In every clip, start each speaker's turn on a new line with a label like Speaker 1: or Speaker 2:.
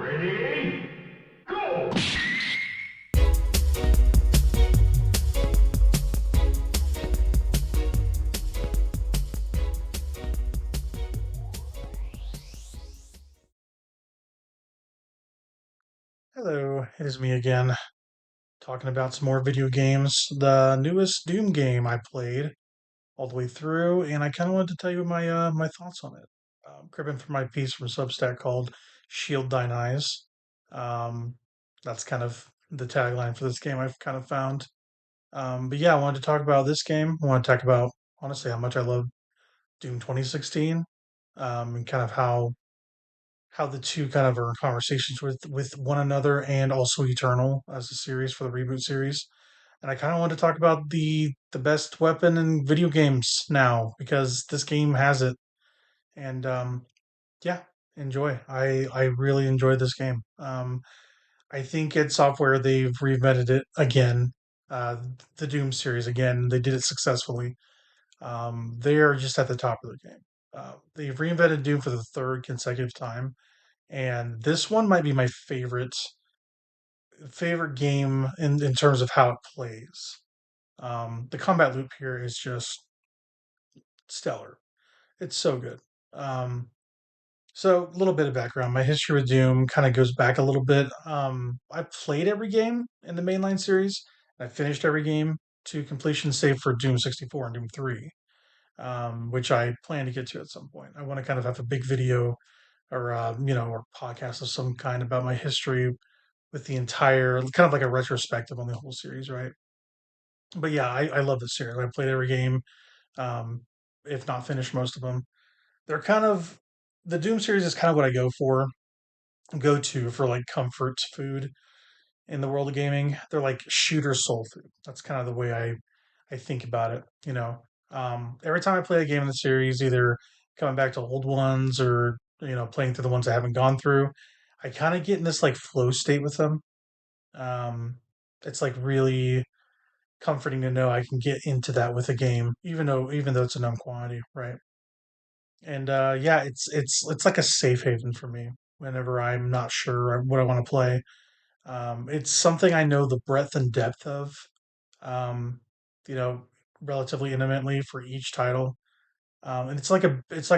Speaker 1: Ready? Go!
Speaker 2: Hello, it is me again, talking about some more video games. The newest Doom game I played all the way through, and I kind of wanted to tell you my thoughts on it. Cribbing from my piece from Substack called "Shield Thine Eyes." Um, that's kind of the tagline for this game I've kind of found. But yeah, I wanted to talk about this game. I want to talk about honestly how much I love Doom 2016, and kind of how the two kind of are in conversations with one another and also Eternal as a series for the reboot series. And I kind of want to talk about the best weapon in video games now because this game has it. And yeah, enjoy. I really enjoyed this game. I think id Software they've reinvented it again. Uh, the Doom series again. They did it successfully. They are just at the top of their game. They've reinvented Doom for the third consecutive time, and this one might be my favorite game in terms of how it plays. The combat loop here is just stellar. It's so good. Um, so a little bit of background. My history with Doom kind of goes back a little bit. I played every game in the mainline series. I finished every game to completion, save for Doom 64 and Doom 3, which I plan to get to at some point. I want to kind of have a big video or or podcast of some kind about my history with the entire kind of like a retrospective on the whole series, right? But yeah, I love this series. I played every game, um, if not finished most of them. They're kind of the Doom series is kind of what I go to for like comfort food in the world of gaming. They're like shooter soul food. That's kind of the way I think about it. Every time I play a game in the series, either coming back to old ones or playing through the ones I haven't gone through, I kind of get in this like flow state with them. Um, it's like really comforting to know I can get into that with a game, even though it's a known quantity, right? And yeah, it's like a safe haven for me whenever I'm not sure what I want to play. It's something I know the breadth and depth of, um, you know, relatively intimately for each title. And it's like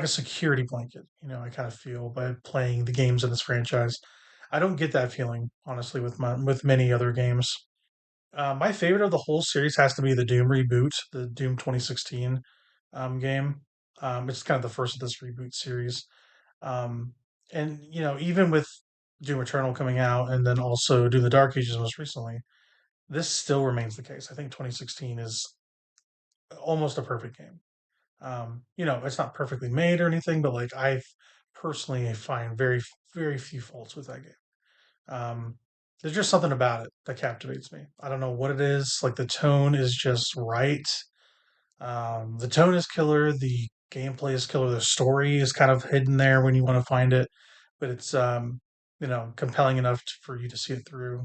Speaker 2: a security blanket, I kind of feel by playing the games in this franchise. I don't get that feeling, honestly, with many other games. My favorite of the whole series has to be the Doom reboot, the Doom 2016 game. It's kind of the first of this reboot series. Um, and even with Doom Eternal coming out, and then also Doom: The Dark Ages most recently, this still remains the case. I think 2016 is almost a perfect game. It's not perfectly made or anything, but like I personally find very very few faults with that game. Um, there's just something about it that captivates me. I don't know what it is. Like the tone is just right. The tone is killer. The gameplay is killer. The story is kind of hidden there when you want to find it, but it's compelling enough for you to see it through.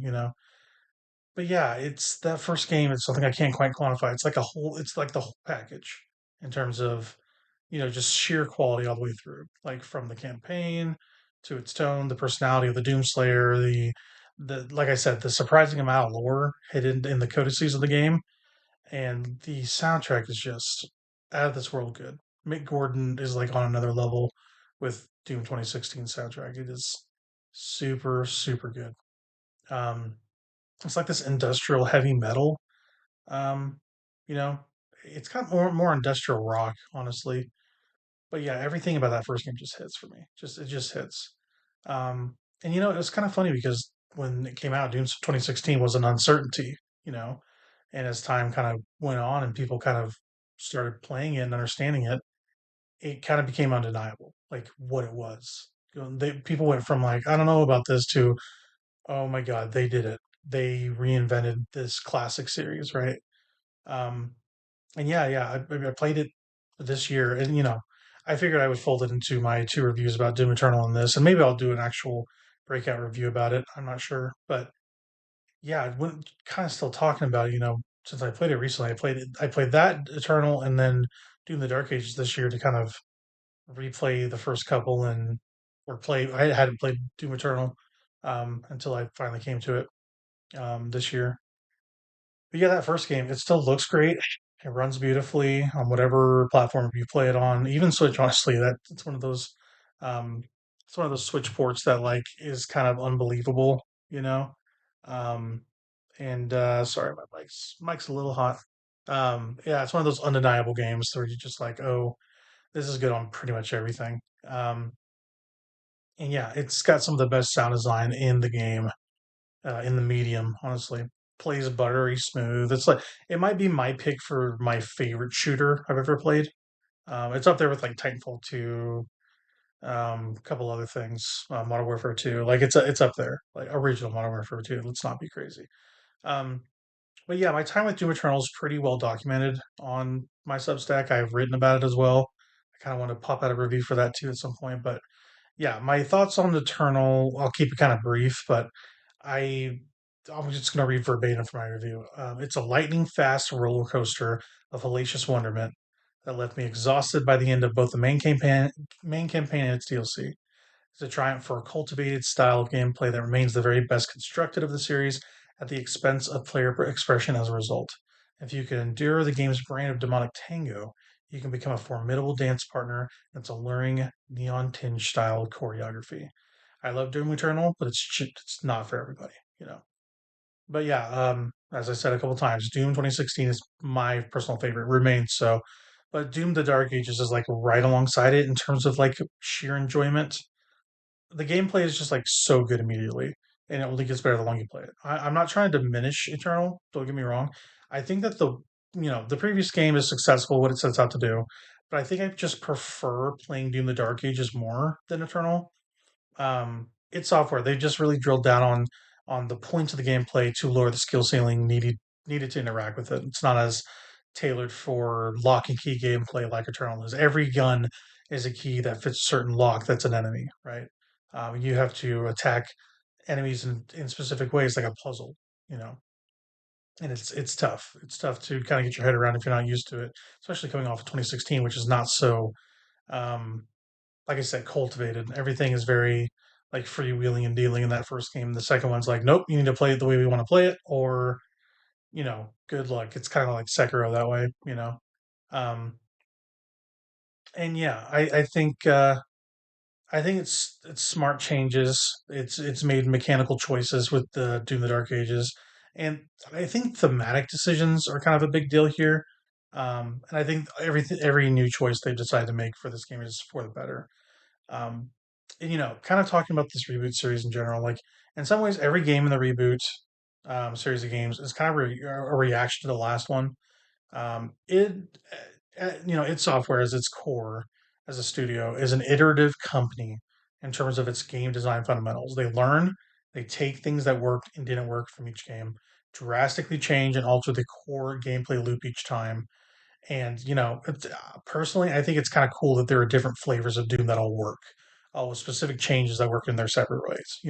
Speaker 2: But yeah, it's that first game. It's something I can't quite quantify. It's like a whole. It's like the whole package in terms of just sheer quality all the way through, like from the campaign to its tone, the personality of the Doomslayer, the like I said, the surprising amount of lore hidden in the codices of the game, and the soundtrack is just out of this world good. Mick Gordon is like on another level with Doom 2016 soundtrack. It is super super good. Um, it's like this industrial heavy metal. Um, you know, it's got more industrial rock, honestly. But yeah, everything about that first game just hits for me. It just hits. And it was kind of funny because when it came out, Doom 2016 was an uncertainty, you know, and as time kind of went on and people kind of started playing it and understanding it, it kind of became undeniable, like what it was. People went from like, I don't know about this to, oh my God, they did it. They reinvented this classic series, right? Um, and yeah, I played it this year, and I figured I would fold it into my two reviews about Doom Eternal and this, and maybe I'll do an actual breakout review about it. I'm not sure, but yeah, when kind of still talking about it, since I played it recently, I played that Eternal and then Doom: The Dark Ages this year to kind of replay the first couple and or play. I hadn't played Doom Eternal, until I finally came to it this year. But yeah, that first game, it still looks great. It runs beautifully on whatever platform you play it on. Even Switch, honestly, that it's one of those um it's one of those Switch ports that like is kind of unbelievable, you know? Um and sorry, my mic's a little hot. Yeah, it's one of those undeniable games where you're just like, oh, this is good on pretty much everything. And yeah, it's got some of the best sound design in the game, in the medium, honestly. Plays buttery smooth. It's like it might be my pick for my favorite shooter I've ever played. It's up there with like Titanfall 2, a couple other things, Modern Warfare 2. Like it's up there, like original Modern Warfare 2. Let's not be crazy. Um, but yeah, my time with Doom Eternal is pretty well documented on my Substack. I've written about it as well. I kind of want to pop out a review for that too at some point. But yeah, my thoughts on Eternal, I'll keep it kind of brief, but I I'm just going to read verbatim from my review. It's a lightning fast roller coaster of hellacious wonderment that left me exhausted by the end of both the main campaign and its DLC. It's a triumph for a cultivated style of gameplay that remains the very best constructed of the series at the expense of player expression as a result. If you can endure the game's brand of demonic tango, you can become a formidable dance partner in its alluring neon tinge style choreography. I love Doom Eternal, but it's not for everybody, you know. But yeah, as I said a couple times, Doom 2016 is my personal favorite, remains so. But Doom: The Dark Ages is like right alongside it in terms of like sheer enjoyment. The gameplay is just like so good immediately, and it only gets better the longer you play it. I'm not trying to diminish Eternal. Don't get me wrong. I think that the previous game is successful what it sets out to do, but I think I just prefer playing Doom: The Dark Ages more than Eternal. It's software. They just really drilled down on the points of the gameplay to lower the skill ceiling needed to interact with it. It's not as tailored for lock and key gameplay like Eternal is. Every gun is a key that fits a certain lock that's an enemy, right? You have to attack enemies in specific ways like a puzzle, you know. And it's tough. It's tough to kind of get your head around if you're not used to it, especially coming off of 2016, which is not so um, like I said, cultivated. Everything is very like freewheeling and dealing in that first game. The second one's like, nope, you need to play it the way we want to play it, or good luck. It's kind of like Sekiro that way, you know. Um, and yeah, I think it's smart changes. It's made mechanical choices with the Doom: The Dark Ages, and I think thematic decisions are kind of a big deal here. And I think every new choice they decide to make for this game is for the better. Um, and, kind of talking about this reboot series in general, like in some ways, every game in the reboot series of games is kind of a reaction to the last one. It, id Software as its core as a studio is an iterative company in terms of its game design fundamentals. They take things that worked and didn't work from each game, drastically change and alter the core gameplay loop each time, and personally, I think it's kind of cool that there are different flavors of Doom that all work, all with specific changes that work in their separate ways.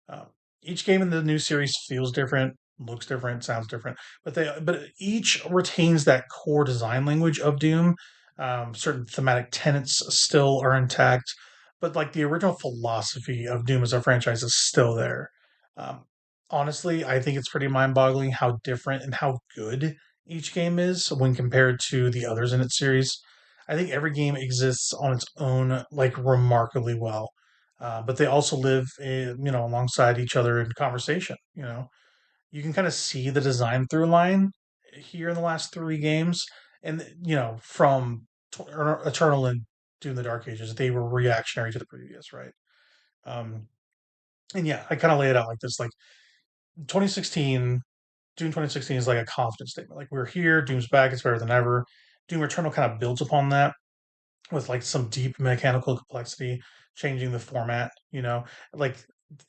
Speaker 2: Um, each game in the new series feels different, looks different, sounds different, but each retains that core design language of Doom. Certain thematic tenets still are intact, but like the original philosophy of Doom as a franchise is still there. Um, Honestly, I think it's pretty mind-boggling how different and how good each game is when compared to the others in its series. I think every game exists on its own, like remarkably well, but they also live, alongside each other in conversation. You can kind of see the design through line here in the last three games, and from Eternal and Doom: The Dark Ages, they were reactionary to the previous, right? Um, and yeah, I kind of lay it out like this: like 2016 Doom 2016 is like a confidence statement. Like we're here, Doom's back, it's better than ever. Doom Eternal kind of builds upon that with like some deep mechanical complexity, changing the format. Like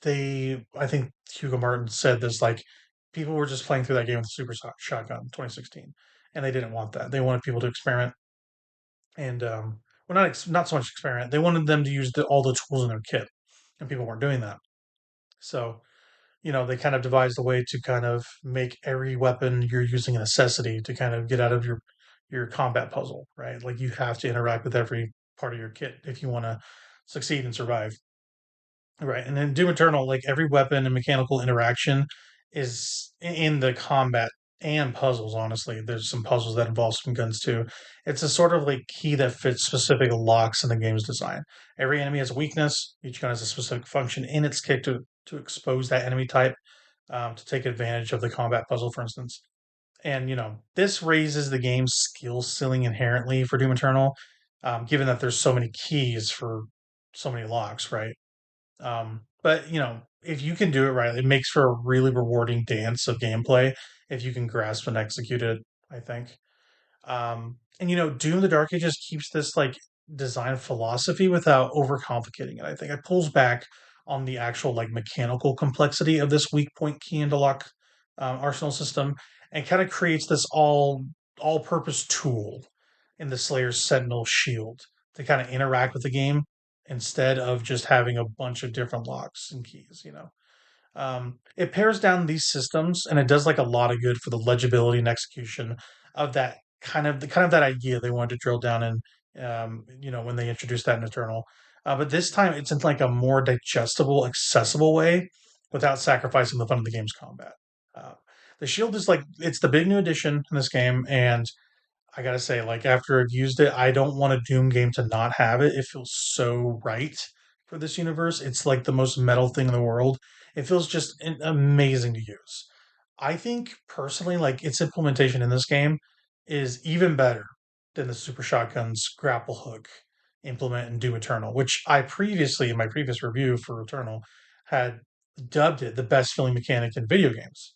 Speaker 2: I think Hugo Martin said this. Like people were just playing through that game with Super Shotgun 2016, and they didn't want that. They wanted people to experiment and well, not so much experiment. They wanted them to use all the tools in their kit, and people weren't doing that. So they kind of devised a way to kind of make every weapon you're using a necessity to kind of get out of your combat puzzle, right? Like you have to interact with every part of your kit if you want to succeed and survive. Right, and then Doom Eternal, like every weapon and mechanical interaction is in the combat and puzzles. Honestly, there's some puzzles that involve some guns too. It's a sort of like key that fits specific locks in the game's design. Every enemy has a weakness. Each gun has a specific function in its kit to expose that enemy type, to take advantage of the combat puzzle, for instance. And this raises the game's skill ceiling inherently for Doom Eternal, given that there's so many keys for so many locks, right? But if you can do it right, it makes for a really rewarding dance of gameplay if you can grasp and execute it, I think. And Doom the Dark Ages keeps this like design philosophy without overcomplicating it. I think it pulls back on the actual like mechanical complexity of this weak point key and lock arsenal system and kind of creates this all purpose tool in the Slayer's Sentinel shield to kind of interact with the game instead of just having a bunch of different locks and keys. It pairs down these systems and it does like a lot of good for the legibility and execution of that kind of that idea they wanted to drill down in, when they introduced that in Eternal. But this time it's in like a more digestible, accessible way without sacrificing the fun of the game's combat. Uh, the shield is like it's the big new addition in this game, and I gotta say, like after I've used it, I don't want a Doom game to not have it. It feels so right for this universe. It's like the most metal thing in the world. It feels just amazing to use. I think personally, like its implementation in this game is even better than the Super Shotgun's grapple hook implement in Doom Eternal, which I previously, in my previous review for Eternal, had dubbed it the best feeling mechanic in video games.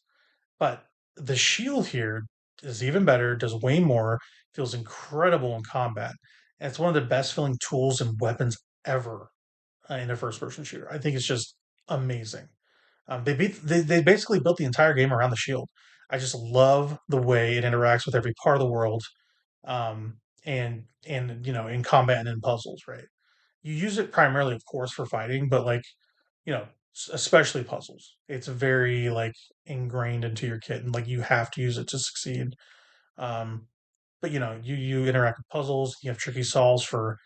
Speaker 2: But the shield here is even better, does way more, feels incredible in combat. And it's one of the best feeling tools and weapons ever in a first person shooter. I think it's just amazing. They basically built the entire game around the shield. I just love the way it interacts with every part of the world, and in combat and in puzzles. Right, you use it primarily, of course, for fighting, but like especially puzzles. It's very like ingrained into your kit, and like you have to use it to succeed. Um, but you interact with puzzles. You have tricky solves for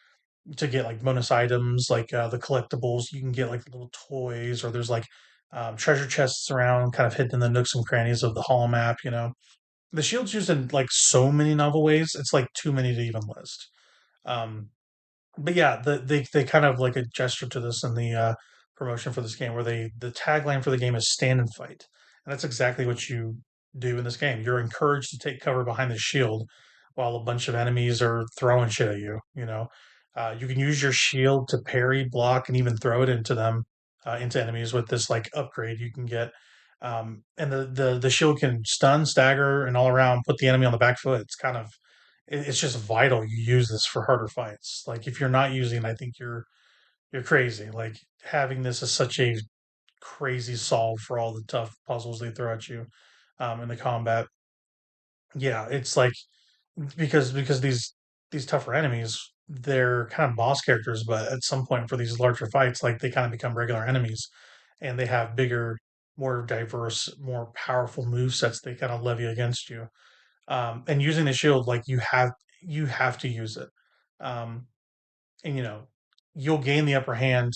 Speaker 2: to get like bonus items, like the collectibles. You can get like little toys, or there's like treasure chests around, kind of hidden in the nooks and crannies of the hollow map. The shield's used in like so many novel ways. It's like too many to even list. Um, but yeah, they kind of like a gesture to this in the promotion for this game, where the tagline for the game is "Stand and Fight," and that's exactly what you do in this game. You're encouraged to take cover behind the shield while a bunch of enemies are throwing shit at you. You can use your shield to parry, block, and even throw it into them, into enemies with this like upgrade you can get. And the shield can stun, stagger, and all around put the enemy on the back foot. It's just vital you use this for harder fights. Like if you're not using it, I think you're crazy. Like having this is such a crazy solve for all the tough puzzles they throw at you in the combat. Yeah, it's like because these tougher enemies, they're kind of boss characters, but at some point for these larger fights, like they kind of become regular enemies, and they have bigger, more diverse, more powerful move sets they kind of levy against you. And using the shield, like you have to use it. Um, and you'll gain the upper hand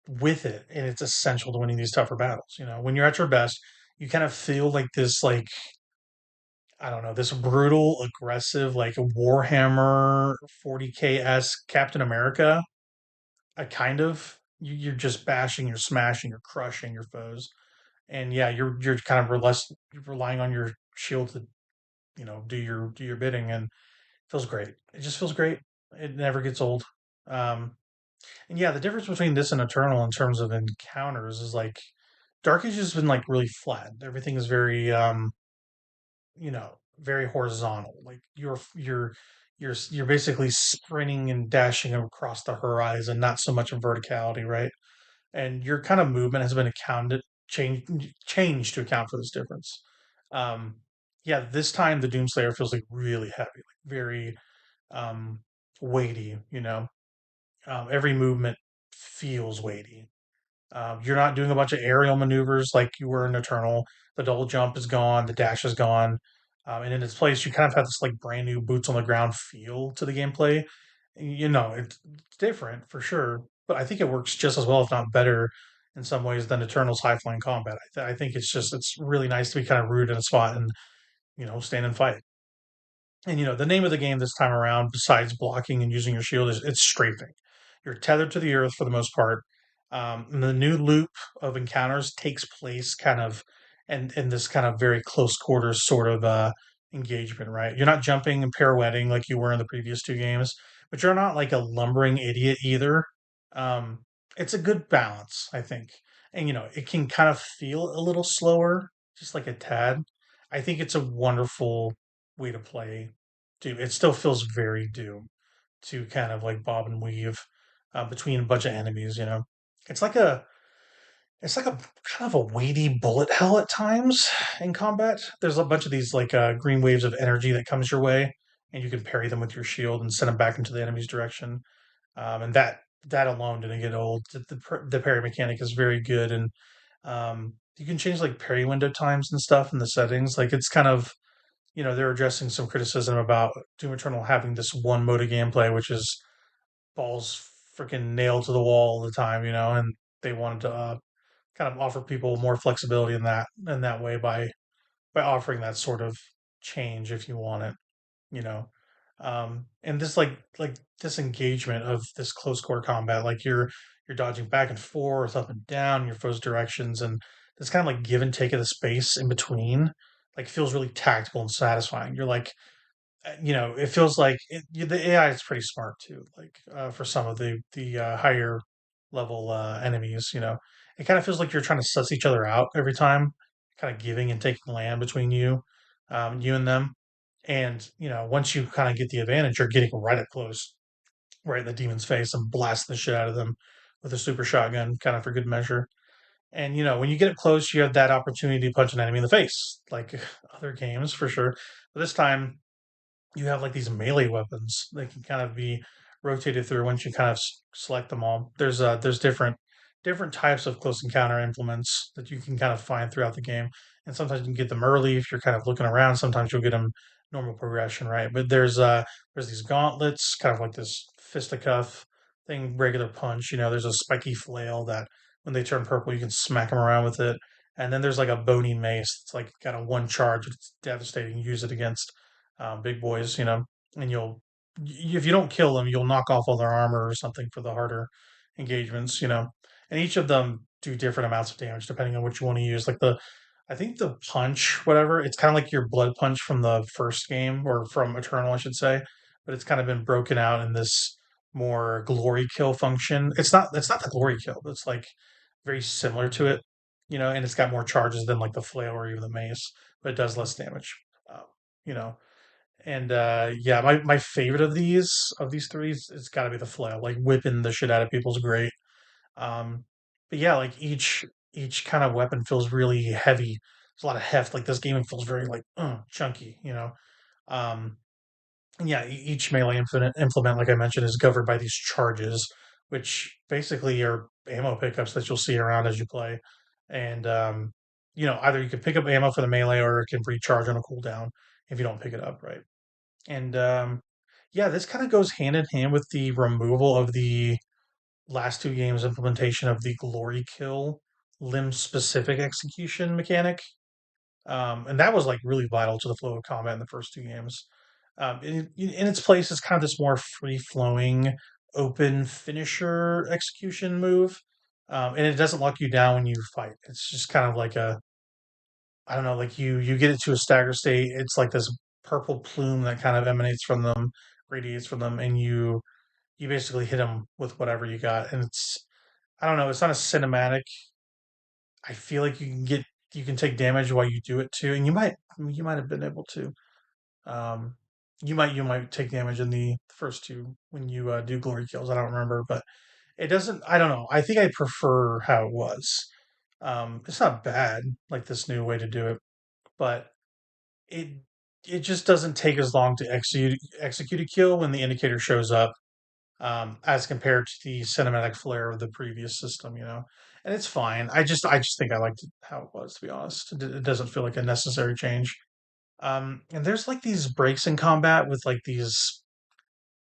Speaker 2: with it, and it's essential to winning these tougher battles. When you're at your best, you kind of feel like this, like I don't know, this brutal, aggressive, like Warhammer 40K esque Captain America. A kind of you're just bashing, you're smashing, you're crushing your foes, and yeah, you're kind of relying on your shield to do your bidding, and feels great. It just feels great. It never gets old. Um, and yeah, the difference between this and Eternal in terms of encounters is like Dark Age has been like really flat. Everything is very very horizontal. Like you're basically sprinting and dashing across the horizon, not so much in verticality, right? And your kind of movement has been changed to account for this difference. Um, yeah, this time the Doomslayer feels like really heavy, like very um, weighty. Every movement feels weighty. You're not doing a bunch of aerial maneuvers like you were in Eternal. The double jump is gone, the dash is gone, and in its place, you kind of have this like brand new boots on the ground feel to the gameplay. It's different for sure, but I think it works just as well, if not better, in some ways than Eternal's high flying combat. I think it's really nice to be kind of rooted in a spot and stand and fight. And the name of the game this time around, besides blocking and using your shield, is it's strafing. You're tethered to the earth for the most part. And the new loop of encounters takes place kind of in this kind of very close quarters sort of engagement, right? You're not jumping and pirouetting like you were in the previous two games, but you're not like a lumbering idiot either. Um, it's a good balance, I think. And it can kind of feel a little slower, just like a tad. I think it's a wonderful way to play Doom. It still feels very Doom to kind of like bob and weave between a bunch of enemies. It's like a it's like a kind of a weighty bullet hell at times in combat. There's a bunch of these like green waves of energy that comes your way, and you can parry them with your shield and send them back into the enemy's direction. And that alone didn't get old. The parry mechanic is very good, and you can change like parry window times and stuff in the settings. Like it's kind of they're addressing some criticism about Doom Eternal having this one mode of gameplay, which is balls freaking nailed to the wall all the time, and they wanted to kind of offer people more flexibility in that way by offering that sort of change if you want it, you know. And this like this engagement of this close core combat, like you're dodging back and forth, up and down in your foe's directions, and this kind of like give and take of the space in between, like feels really tactical and satisfying. You're like, it feels like the AI is pretty smart too. Like for some of the higher level enemies, it kind of feels like you're trying to suss each other out every time, kind of giving and taking land between you and them. And once you kind of get the advantage, you're getting right up close, right in the demon's face, and blasting the shit out of them with a super shotgun, kind of for good measure. And when you get up close, you have that opportunity to punch an enemy in the face, like other games for sure. But this time, you have like these melee weapons that can kind of be rotated through once you kind of select them all. There's different types of close encounter implements that you can kind of find throughout the game, and sometimes you can get them early if you're kind of looking around. Sometimes you'll get them normal progression, right? But there's these gauntlets, kind of like this fisticuff thing, regular punch. There's a spiky flail that when they turn purple, you can smack them around with it. And then there's like a bony mace. It's like got a one charge. It's devastating. Use it against big boys, and if you don't kill them, you'll knock off all their armor or something for the harder engagements. And each of them do different amounts of damage depending on what you want to use. Like I think the punch, whatever, it's kind of like your blood punch from the first game or from Eternal, I should say, but it's kind of been broken out in this more glory kill function. It's not the glory kill, but it's like very similar to it, and it's got more charges than like the flail or even the mace, but it does less damage. Um, you know, and yeah, my favorite of these three it's got to be the flail. Like whipping the shit out of people's great. Um, but yeah, like each kind of weapon feels really heavy. There's a lot of heft. Like this game feels very like chunky. Um, and yeah, each melee implement, like I mentioned, is governed by these charges, which basically are ammo pickups that you'll see around as you play. And either you can pick up ammo for the melee or it can recharge on a cooldown if you don't pick it up, right? And yeah, this kind of goes hand in hand with the removal of the last two games' implementation of the glory kill limb specific execution mechanic. And that was like really vital to the flow of combat in the first two games. In its place is kind of this more free flowing, open finisher execution move. And it doesn't lock you down when you fight. It's just kind of like I don't know, like you get it to a stagger state. It's like this purple plume that kind of emanates from them, radiates from them, and you basically hit them with whatever you got. And it's I don't know, it's not a cinematic. I feel like you can take damage while you do it too, and you might have been able to. Um, you might take damage in the first two when you do glory kills. I don't remember, but it doesn't. I don't know. I think I prefer how it was. It's not bad, like this new way to do it, but it it just doesn't take as long to execute a kill when the indicator shows up, as compared to the cinematic flair of the previous system. And it's fine. I just think I liked it how it was, to be honest. It doesn't feel like a necessary change. And there's like these breaks in combat with like these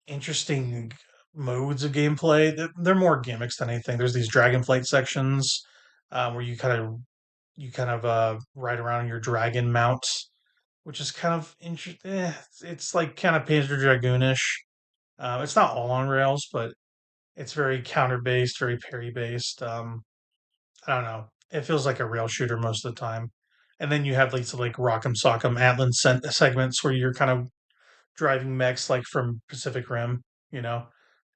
Speaker 2: interesting. modes of gameplay. They're more gimmicks than anything. There's these dragonflight sections where you kind of ride around in your dragon mount, which is kind of interesting. It's like kind of Panzer Dragoonish. It's not all on rails, but it's very counter based, very parry based. I don't know. It feels like a rail shooter most of the time. And then you have these like Rock'em Sock'em Atlan segments where you're kind of driving mechs like from Pacific Rim, you know,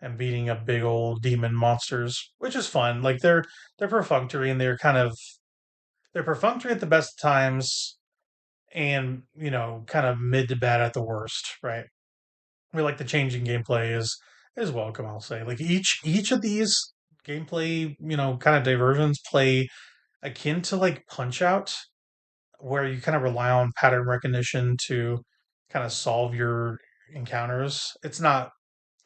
Speaker 2: and beating up big old demon monsters, which is fun. Like they're perfunctory and they're perfunctory at the best times and kind of mid to bad at the worst, right? We like the changing gameplay is welcome, I'll say. Like each of these gameplay, kind of diversions play akin to like Punch Out, where you kind of rely on pattern recognition to kind of solve your encounters. It's not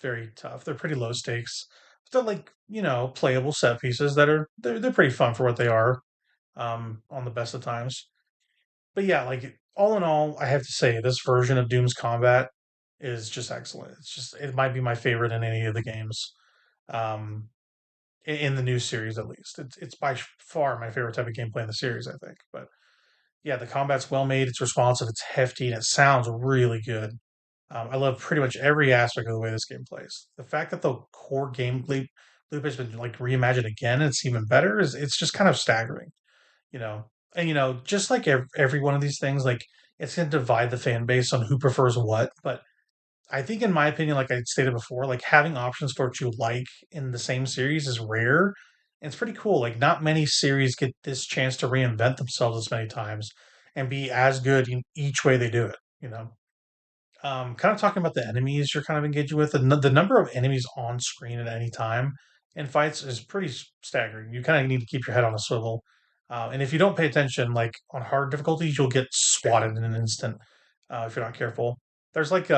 Speaker 2: very tough. They're pretty low stakes. But they're like, playable set pieces that they're pretty fun for what they are, on the best of times. But yeah, like all in all, I have to say this version of Doom's combat is just excellent. It might be my favorite in any of the games. Um in the new series at least. It's by far my favorite type of gameplay in the series, I think. But yeah, the combat's well made, it's responsive, it's hefty, and it sounds really good. I love pretty much every aspect of the way this game plays. The fact that the core loop has been like reimagined again, and it's even better. It's just kind of staggering, you know. And just like every one of these things, like it's gonna divide the fan base on who prefers what. But I think, in my opinion, like I stated before, like having options for what you like in the same series is rare. And it's pretty cool. Like not many series get this chance to reinvent themselves as many times and be as good in each way they do it. Kind of talking about the enemies you're kind of engaging with. The number of enemies on screen at any time in fights is pretty staggering. You kind of need to keep your head on a swivel. And if you don't pay attention, like on hard difficulties, you'll get swatted in an instant if you're not careful. There's like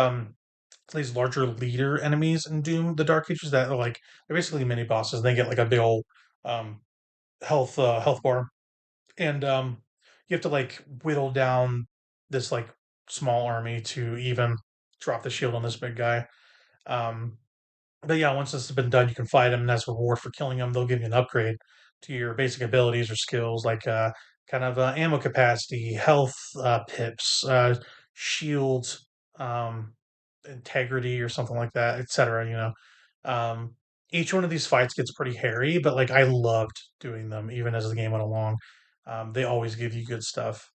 Speaker 2: these larger leader enemies in Doom, the Dark Ages, that are like they're basically mini bosses. And they get like a big old um, health bar, and you have to like whittle down this like small army to even drop the shield on this big guy. Um, but yeah, once this has been done, you can fight them, and as a reward for killing them, they'll give you an upgrade to your basic abilities or skills, like kind of ammo capacity, health pips, shield um, integrity, or something like that, etc. Um, each one of these fights gets pretty hairy, but like I loved doing them, even as the game went along. They always give you good stuff.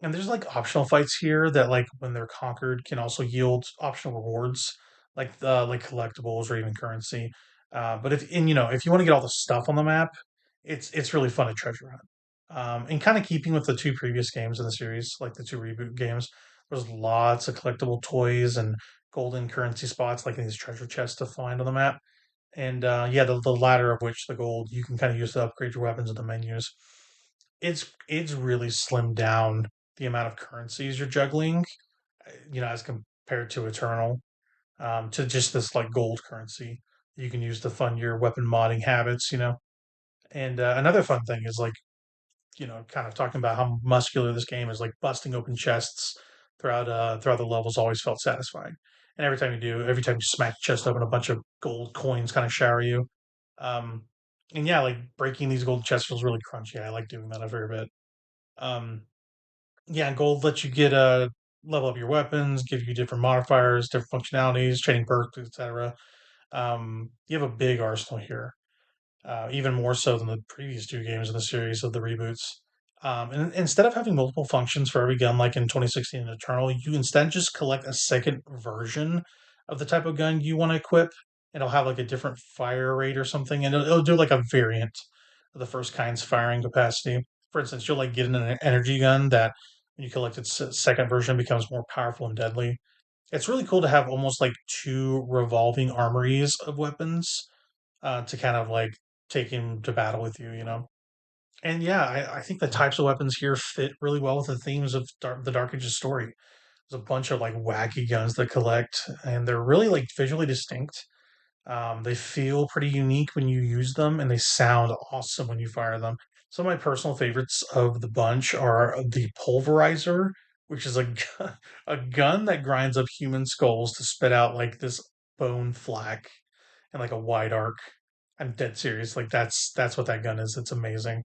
Speaker 2: And there's like optional fights here that like when they're conquered can also yield optional rewards like the like collectibles or even currency. But if you want to get all the stuff on the map, it's really fun to treasure hunt. And kind of keeping with the two previous games in the series, like the two reboot games, there's lots of collectible toys and golden currency spots like in these treasure chests to find on the map. And yeah, the latter of which, the gold, you can kind of use to upgrade your weapons in the menus. It's really slimmed down the amount of currencies you're juggling, as compared to Eternal, to just this like gold currency you can use to fund your weapon modding habits. And another fun thing is like, kind of talking about how muscular this game is, like busting open chests throughout the levels always felt satisfying. And every time you smack the chest open, a bunch of gold coins kind of shower you. Um, and yeah, like breaking these gold chests feels really crunchy. I like doing that a fair bit. Um, yeah, and gold lets you get level up your weapons, give you different modifiers, different functionalities, training perks, etc. You have a big arsenal here, even more so than the previous two games in the series of the reboots. And instead of having multiple functions for every gun, like in 2016 and Eternal, you instead just collect a second version of the type of gun you want to equip. It'll have like a different fire rate or something, and it'll do like a variant of the first kind's firing capacity. For instance, you'll like get an energy gun that, when you collect its second version, becomes more powerful and deadly. It's really cool to have almost like two revolving armories of weapons to kind of like take him to battle with you. And yeah, I think the types of weapons here fit really well with the themes of the Dark Ages story. There's a bunch of like wacky guns that collect, and they're really like visually distinct. They feel pretty unique when you use them, and they sound awesome when you fire them. Some of my personal favorites of the bunch are the Pulverizer, which is a gun that grinds up human skulls to spit out like this bone flak. and like a wide arc. I'm dead serious. Like that's what that gun is. It's amazing.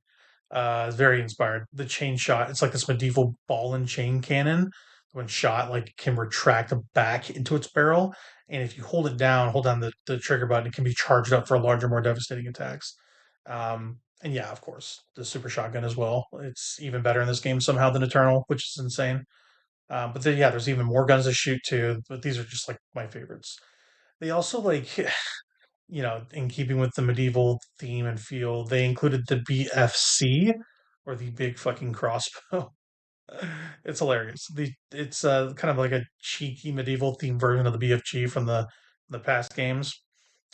Speaker 2: It's very inspired. The chain shot. It's like this medieval ball and chain cannon. When shot, like can retract back into its barrel, and if you hold down the trigger button, it can be charged up for larger, more devastating attacks. And yeah, of course, the super shotgun as well. It's even better in this game somehow than Eternal, which is insane. But then, yeah, there's even more guns to shoot too. But these are just like my favorites. They also like, in keeping with the medieval theme and feel, they included the BFC or the big fucking crossbow. It's hilarious. It's kind of like a cheeky medieval themed version of the BFG from the past games.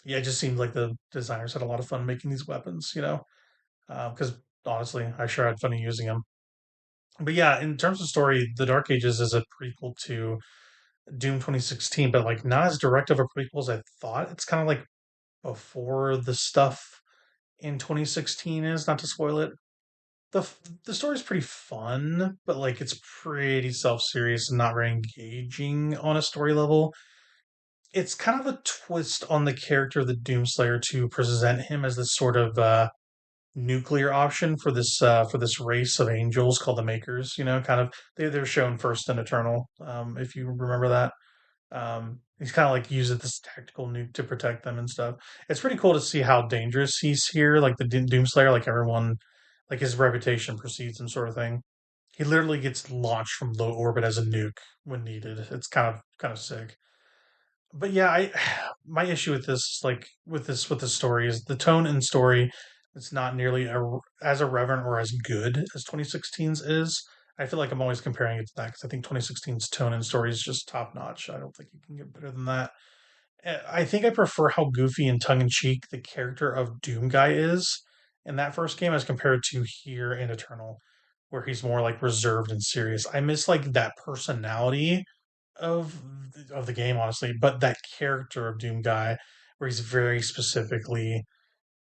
Speaker 2: Yeah, it just seemed like the designers had a lot of fun making these weapons, because honestly, I sure had fun using them. But yeah, in terms of story, The Dark Ages is a prequel to Doom 2016, but like not as direct of a prequel as I thought. It's kind of like before the stuff in 2016 is, not to spoil it. The story's pretty fun, but like it's pretty self-serious and not very engaging on a story level. It's kind of a twist on the character of the Doomslayer to present him as this sort of nuclear option for this race of angels called the Makers. Kind of they're shown first in Eternal, if you remember that. He's kind of like uses this tactical nuke to protect them and stuff. It's pretty cool to see how dangerous he's here, like the Doomslayer, like everyone, like his reputation precedes him, sort of thing. He literally gets launched from low orbit as a nuke when needed. It's kind of sick. But yeah, I my issue with this, like with the story, is the tone and story. It's not nearly as irreverent or as good as 2016's is. I feel like I'm always comparing it to that because I think 2016's tone and story is just top notch. I don't think you can get better than that. I think I prefer how goofy and tongue in cheek the character of Doom Guy is in that first game as compared to here in Eternal, where he's more like reserved and serious. I miss like that personality of of the game, honestly, but that character of Doom Guy, where he's very specifically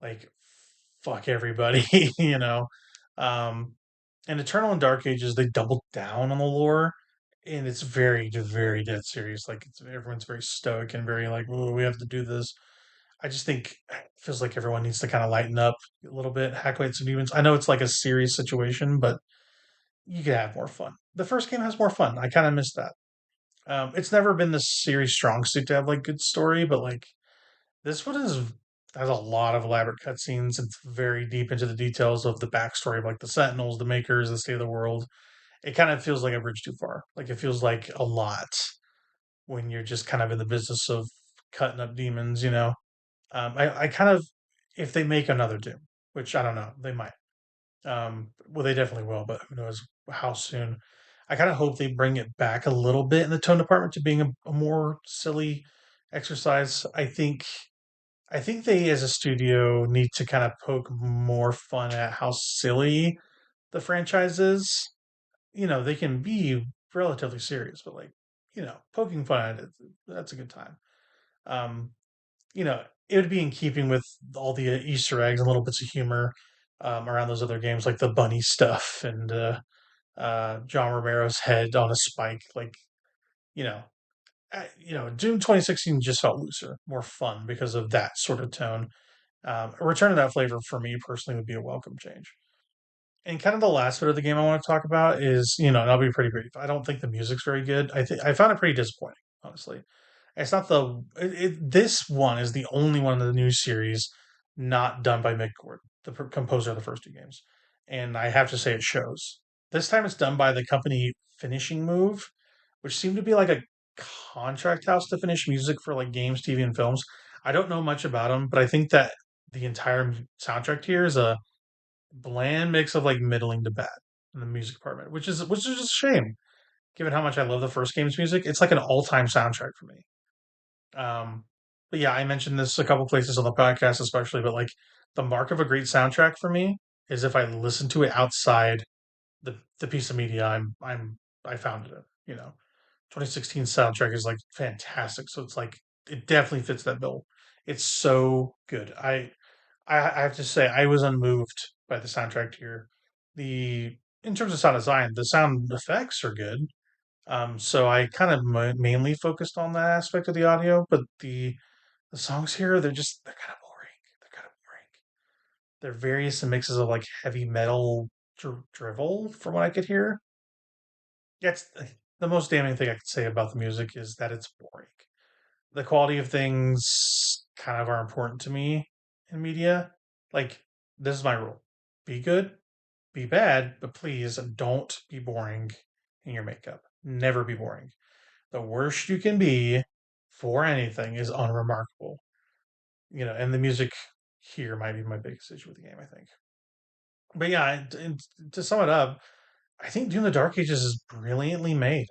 Speaker 2: like fuck everybody, you know. Um, and Eternal and Dark Ages, they double down on the lore, and it's very dead serious. Like everyone's very stoic and very like, "Oh, we have to do this." I just think it feels like everyone needs to kind of lighten up a little bit, hack away at some demons. I know it's like a serious situation, but you could have more fun. The first game has more fun. I kind of miss that. It's never been the series' strong suit to have like good story, but like this one has a lot of elaborate cutscenes. It's very deep into the details of the backstory of like the Sentinels, the Makers, the state of the world. It kind of feels like a bridge too far. Like it feels like a lot when you're just kind of in the business of cutting up demons. I kind of, if they make another Doom, which I don't know, they might. Well, they definitely will, but who knows how soon. I kind of hope they bring it back a little bit in the tone department to being a more silly exercise. I think they, as a studio, need to kind of poke more fun at how silly the franchise is. They can be relatively serious, but like, poking fun at it, that's a good time. Um, it would be in keeping with all the Easter eggs and little bits of humor around those other games, like the bunny stuff and John Romero's head on a spike. Like, you know, Doom 2016 just felt looser, more fun because of that sort of tone. A return of that flavor for me personally would be a welcome change. And kind of the last bit of the game I want to talk about is, and I'll be pretty brief. I don't think the music's very good. I found it pretty disappointing, honestly. It's not this one is the only one in the new series not done by Mick Gordon, the composer of the first two games, and I have to say it shows. This time it's done by the company Finishing Move, which seemed to be like a contract house to finish music for like games, TV, and films. I don't know much about them, but I think that the entire soundtrack here is a bland mix of like middling to bad in the music department, which is just a shame given how much I love the first game's music. It's like an all time soundtrack for me. Um, but yeah, I mentioned this a couple places on the podcast, especially, but like the mark of a great soundtrack for me is if I listen to it outside the piece of media I found it in. 2016 soundtrack is like fantastic. So it's like it definitely fits that bill. It's so good. I have to say I was unmoved by the soundtrack here. The In terms of sound design, the sound effects are good. So I kind of mainly focused on that aspect of the audio, but The songs here, they're kind of boring. They're kind of boring. They're various mixes of like heavy metal drivel, from what I could hear. That's the most damning thing I could say about the music is that it's boring. The quality of things kind of are important to me in media. Like, this is my rule: be good, be bad, but please don't be boring in your makeup. Never be boring. The worst you can be for anything is unremarkable. And the music here might be my biggest issue with the game, I think. But yeah, and to sum it up, I think Doom: The Dark Ages is brilliantly made.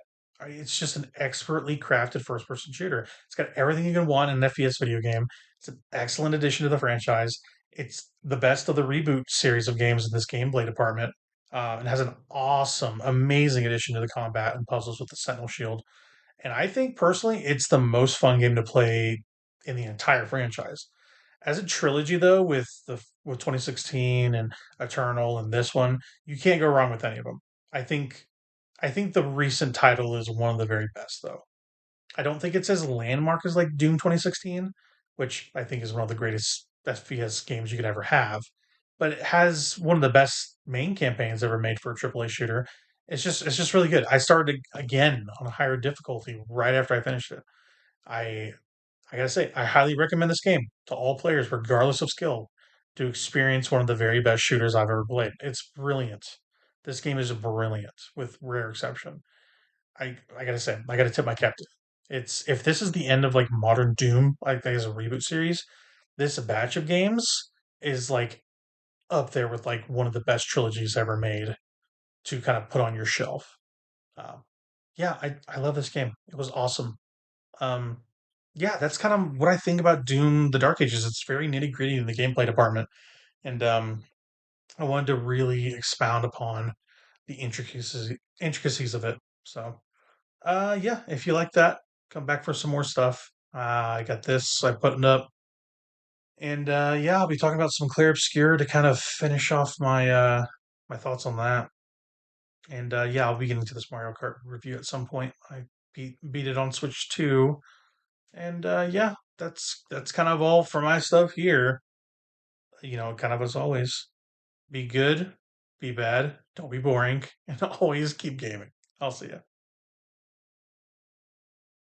Speaker 2: It's just an expertly crafted first-person shooter. It's got everything you can want in an FPS video game. It's an excellent addition to the franchise. It's the best of the reboot series of games in this gameplay department. And has an awesome, amazing addition to the combat and puzzles with the Sentinel Shield. And I think personally, it's the most fun game to play in the entire franchise. As a trilogy, though, with 2016 and Eternal and this one, you can't go wrong with any of them. I think I think the recent title is one of the very best, though. I don't think it's as landmark as like Doom 2016, which I think is one of the greatest FPS games you could ever have. But it has one of the best main campaigns ever made for a AAA shooter. It's just really good. I started again on a higher difficulty right after I finished it. I I gotta say, I highly recommend this game to all players, regardless of skill, to experience one of the very best shooters I've ever played. It's brilliant. This game is brilliant, with rare exception. I gotta say, I gotta tip my cap to it. It's if this is the end of like modern Doom, like as a reboot series, this batch of games is like up there with like one of the best trilogies ever made to kind of put on your shelf. Um, yeah, I love this game. It was awesome. Um, yeah, that's kind of what I think about Doom: The Dark Ages. It's very nitty gritty in the gameplay department, and I wanted to really expound upon the intricacies of it. So, yeah, if you like that, come back for some more stuff. I got this. I put it up, and yeah, I'll be talking about some Clear Obscure to kind of finish off my thoughts on that. And yeah, I'll be getting to this Mario Kart review at some point. I beat it on Switch too. And yeah, that's kind of all for my stuff here. Kind of as always, be good, be bad, don't be boring, and always keep gaming. I'll see ya.